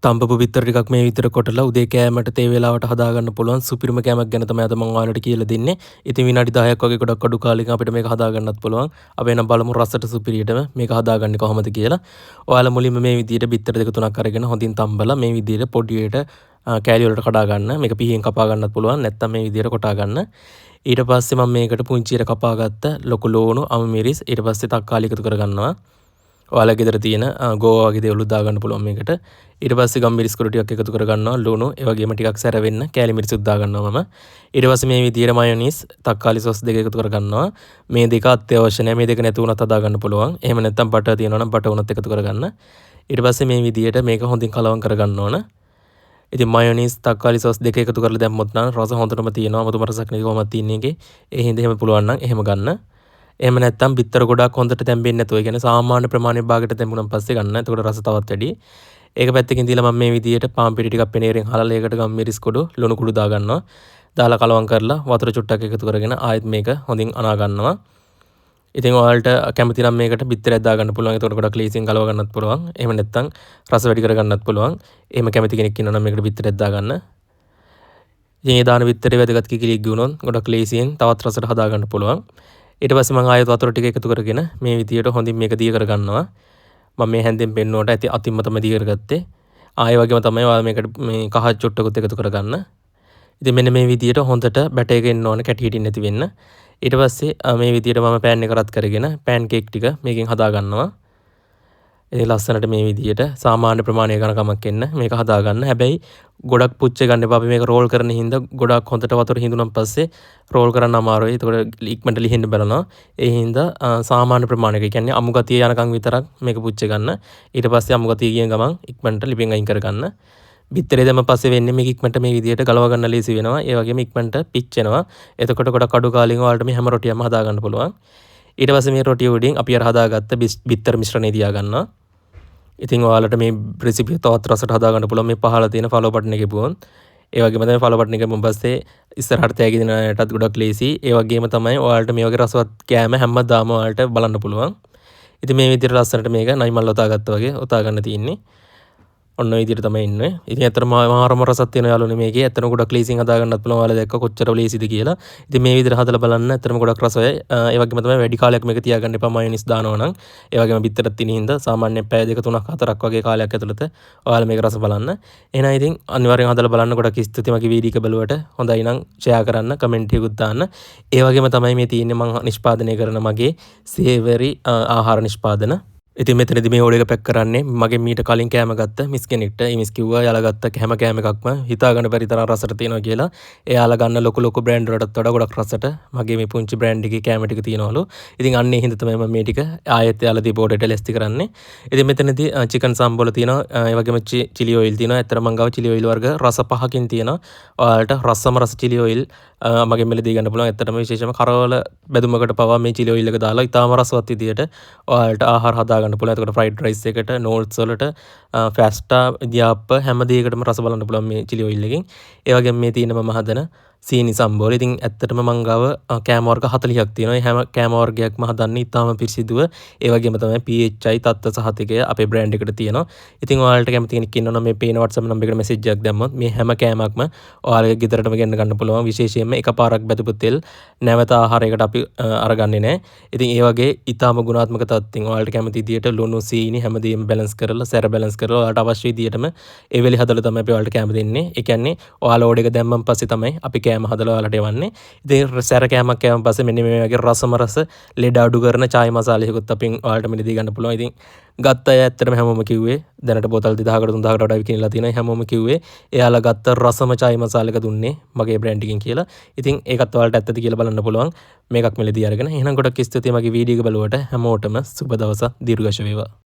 තඹපු බිත්තර ටිකක් මේ විතර කොටලා උදේ කෑමට තේ වේලාවට හදාගන්න පුළුවන් සුපිරිම කෑමක් ගැන තමයි අද මම ඔයාලට කියලා දෙන්නේ. ඉතින් විනාඩි 10ක් වගේ ගොඩක් අඩු කාලෙකින් අපිට මේක හදාගන්නත් පුළුවන්. අපි එනම් බලමු රසට සුපිරියටම මේක හදාගන්නේ කොහොමද කියලා. ඔයාලා මුලින්ම මේ විදිහට බිත්තර දෙක තුනක් අරගෙන හොඳින් තම්බලා මේ විදිහට පොඩියට කෑලි වලට කඩා ගන්න. මේක පිහින් කපා ගන්නත් පුළුවන්. නැත්නම් මේ විදිහට කොටා ගන්න. ඊට පස්සේ මම මේකට පුංචියට කපාගත්ත ලොකු ලෝණු අමමිරිස් ඊට පස්සේ තක්කාලි එකතු කරගන්නවා. ඔයාලා ගෙදර තියෙන ගෝවා වගේ දේවල් දාගන්න පුළුවන් මේකට. ඊට පස්සේ ගම්මිරිස් කුඩු ටිකක් එකතු කරගන්නවා ලුණු ඒ වගේම ටිකක් සැර වෙන්න කෑලි මිරිසුත් දාගන්නවා මම. ඊට පස්සේ මේ විදිහට මයොනීස් තක්කාලි සොස් දෙක එකතු කරගන්නවා. මේ දෙක අත්‍යවශ්‍ය නැහැ. මේ දෙක නැති වුණත් හදාගන්න පුළුවන්. එහෙම නැත්නම් බටර් තියෙනවා නම් බටර් උනත් එකතු කරගන්න. ඊට පස්සේ මේ විදිහට මේක හොඳින් කලවම් කරගන්න ඕන. ඉතින් මයොනීස් තක්කාලි සොස් දෙක එකතු කරලා දැම්මොත් නම් රස හොඳටම තියෙනවා. මුතුම රසක් නේ කොහොමද තියන්නේ එකේ. ඒ හින්දා එහෙම පුළුවන් නම් එහෙම ගන්න. එහෙම නැත්නම් බිත්තර ගොඩක් හොඳට තැම්බෙන්නේ නැතුව, ඒ කියන්නේ සාමාන්‍ය ප්‍රමාණයක් භාගයට තැම්බුනන් පස්සේ ගන්න. එතකොට රස තවත් වැඩි. ඒක පැත්තකින් තියලා මම මේ විදිහට පාන් පිටි ටිකක් පෙනේරෙන් හලලා ඒකට ගම්මිරිස් කුඩු ලුණු කුඩු දා ගන්නවා. දාලා කලවම් කරලා වතුර චුට්ටක් එකතු කරගෙන ආයෙත් මේක හොඳින් අනා ගන්නවා. ඉතින් ඔයාලට කැමති නම් මේකට බිත්තරයක් දා ගන්න පුළුවන්. එතකොට ගොඩක් ලේසියෙන් කලව ගන්නත් පුළුවන්. එහෙම නැත්නම් රස වැඩි කර ගන්නත් පුළුවන්. එහෙම කැමති කෙනෙක් ඉන්නවා නම් මේකට බිත්තරයක් දා ගන්න. ඉතින් මේ දාන බිත්තරේ වැදගත් කිකිලියක් ගුණොත් ගොඩක් ලේසියෙන් තවත් රසට හදා ගන්න පුළුවන්. ඊට පස්සේ මම ආයෙත් වතුර ටික එකතු කරගෙන මේ විදියට හොඳින් මේක දිය කරගන්නවා. මම මේ හැන්දෙන් පෙන්නුවට ඇති අතින්ම තමයි දිය කරගත්තේ. ආයෙ වගේම තමයි ඔයාලා මේකට මේ කහ චුට්ටකුත් එකතු කරගන්න. ඉතින් මෙන්න මේ විදියට හොඳට බැටර් එක එන්න ඕන කැටි හිටින්න නැති වෙන්න. ඊට පස්සේ මේ විදියට මම පෑන් එක රත් කරගෙන පෑන් කේක් ටික මේකෙන් හදා ගන්නවා. ඉතින් ලස්සනට මේ විදියට සාමාන්‍ය ප්‍රමාණය ගන්න කමක් එන්න මේක හදා ගන්න. හැබැයි ගොඩක් පුච්ච ගන්න එපා. අපි මේක රෝල් කරන හින්දා ගොඩක් හොඳට වතුර හිඳුනන් පස්සේ රෝල් කරන්න අමාරුයි. ඒකට ඉක්මනට ලිහෙන්න බලනවා. ඒ හින්දා සාමාන්‍ය ප්‍රමාණයක කියන්නේ අමු ගතිය යනකම් විතරක් මේක පුච්ච ගන්න. ඊට පස්සේ අමු ගතිය ගියන් ගමන් ඉක්මනට ලිපෙන් අයින් කරගන්න. බිත්තරේ දැම්ම පස්සේ වෙන්නේ මේක ඉක්මනට මේ විදියට ගලව ගන්න ලේසි වෙනවා. ඒ වගේම ඉක්මනට පිච්චෙනවා. එතකොට ගොඩක් අඩු කාලෙකින් ඔයාලට මේ හැම රොටියක්ම හදා ගන්න පුළුවන්. ඊට පස්සේ මේ රොටිය උඩින් අපි අර හදාගත්ත බිත්තර මිශ්‍රණය තියා ගන්නවා. ඉතින් ඔයාලට මේ රෙසිපිය තවත් රසට හදාගන්න පුළුවන්. මේ පහළ තියෙන ෆලෝ බටන් එකේ පුවන්. ඒ වගේම තමයි ෆලෝ බටන් එකෙන් පස්සේ ඉස්සරහට තෑගි දෙන අයටත් ගොඩක් ලේසි. ඒ වගේම තමයි ඔයාලට මේ වගේ රසවත් කෑම හැමදාම ඔයාලට බලන්න පුළුවන්. ඉතින් මේ විදිහට ලස්සනට මේක නයිමල් ඔතා ගත්තා වගේ ඔතා ගන්න තියෙන්නේ. ඔන්න ඔය විදිහට තමයි ඉන්නේ. ඉතින් ඇත්තටම මාරම රසක් තියෙන යාළුවනේ මේකේ. ඇත්තටම ගොඩක් ලේසියෙන් හදා ගන්නත් පුළුවන්. ඔයාලා දැක්ක කොච්චර ලේසිද කියලා. ඉතින් මේ විදිහට හදලා බලන්න. ඇත්තටම ගොඩක් රසයි. ඒ වගේම තමයි වැඩි කාලයක් මේක තියාගන්න එපා මයොනිස් දානවා නම්. ඒ වගේම බිත්තරත් තියෙන හින්දා සාමාන්‍ය පැය 2 3 4ක් වගේ කාලයක් ඇතුළත ඔයාලා මේක රස බලන්න. එහෙනම් ඉතින් අනිවාර්යෙන් හදලා බලන්න. ගොඩක් ස්තුතියි මගේ වීඩියෝ එක බලුවට. හොඳයි නම් ෂෙයා කරන්න, කමෙන්ට් එකකුත් දාන්න. ඒ වගේම තමයි මේ තියෙන්නේ මම නිෂ්පාදනය කරන මගේ සේවරි ආහාර නිෂ්පාදන. ඉතින් මෙතනදී මේ ඕඩර් එක පැක් කරන්නේ මගේ මීට කලින් කෑම ගත්ත මිස් කෙනෙක්ට. ඒ මිස් කිව්වා යාලා ගත්ත හැම කෑම එකක්ම හිතා ගන්න බැරි තරම් රසට තියෙනවා කියලා. එයාලා ගන්න ලොකු බ්‍රෑන්ඩ් වලටත් වඩා ගොඩක් රසට මගේ මේ පුංචි බ්‍රෑන්ඩ් එකේ කෑම ටික තියෙනවලු. ඉතින් අන්න ඒ හින්දා තමයි මම මේ ටික ආයෙත් යාලා දීපු ඕඩර් ලැස්ති කරන්නේ. ඉතින් මෙතනදී චිකන් සම්බෝල තියෙනවා. ඒ වගේම චිලි ඔයිල් තියෙනවා. ඇත්තට මං ගාව චිලි ඔයිල් වර්ග රස 5කින් තියෙනවා. ඔයාලට රසම රස චිලි ඔයිල් මගේ මෙලදී ගන්න පුළුවන්. ඇත්තටම විශේෂම කරවල බැදුමකට පවා මේ චිලි ඔයිල් එක දාලා ඉතාලම රසවත් විදියට ඔයාලට ආහාර හදා ගන්න පුළුවන්. එතකොට ෆ්‍රයිඩ් රයිස් එකට, නෝල්ස් වලට, ෆැස්ටා, ඉදියාප්ප හැම දෙයකටම රස බලන්න පුළුවන් මේ චිලි ඔයිල් එකෙන්. ඒ වගේම මේ තියෙන මම හදන සීනි සම්බෝල. ඉතින් ඇත්තටම මං ගාව කෑම වර්ග 40ක් තියෙනවා. හැම කෑම වර්ගයක්ම හදන්නේ ඉතාලම පිරිසිදුව. ඒ වගේම තමයි PHI තත්ත්ව සහතිකය අපේ බ්‍රෑන්ඩ් එකට තියෙනවා. ඉතින් ඔයාලට කැමති කෙනෙක් ඉන්නවා නම් මේ පේන WhatsApp නම්බර් එකට මෙසේජ් එකක් දැම්මොත් මේ හැම කෑමක්ම ඔයාලගේ ගෙදරටම ගෙන්න ගන්න පුළුවන්. විශේෂයෙන්ම එකපාරක් බැදපු තෙල් නැවත ආහාරයකට අපි අරගන්නේ නැහැ. ඉතින් ඒ වගේ ඉතාලම ගුණාත්මක තත්ත්වෙන් ඔයාලට කැමති විදියට ලුණු සීනි හැමදේම බැලන්ස් කරලා සැර බැලන්ස් කරලා ඔයාලට අවශ්‍ය විදියටම ඒ වෙලේ හදලා තමයි අපි ඔයාලට කැම දෙන්නේ. ඒ කියන්නේ ඔයාලා ඕඩර් එක දැම්මන් පස්සේ තමයි අපි කෑම හදලා ඔයාලට එවන්නේ. ඉතින් සැර කෑමක් කෑමන් පස්සේ මෙන්න මේ වගේ රසම රස ලෙඩ අඩු කරන චායි මසාලයකුත් අපින් ඔයාලට මෙලදී ගන්න පුළුවන්. ඉතින් ගත්ත අය ඇත්තටම හැමෝම කිව්වේ දැනට බෝතල් 2000කට 3000කට වඩා විකිනලා තියෙනවා. හැමෝම කිව්වේ එයාලා ගත්ත රසම චායි මසාලයක දුන්නේ මගේ බ්‍රෑන්ඩ් එකකින් කියලා. ඉතින් ඒකත් ඔයාලට ඇත්තද කියලා බලන්න පුළුවන්. මේකක් මෙලදී අරගෙන. එහෙනම් ගොඩක් ස්තුතියි මගේ වීඩියෝ එක බලුවට. හැමෝටම සුබ දවසක් දීර්ඝාෂ වේවා.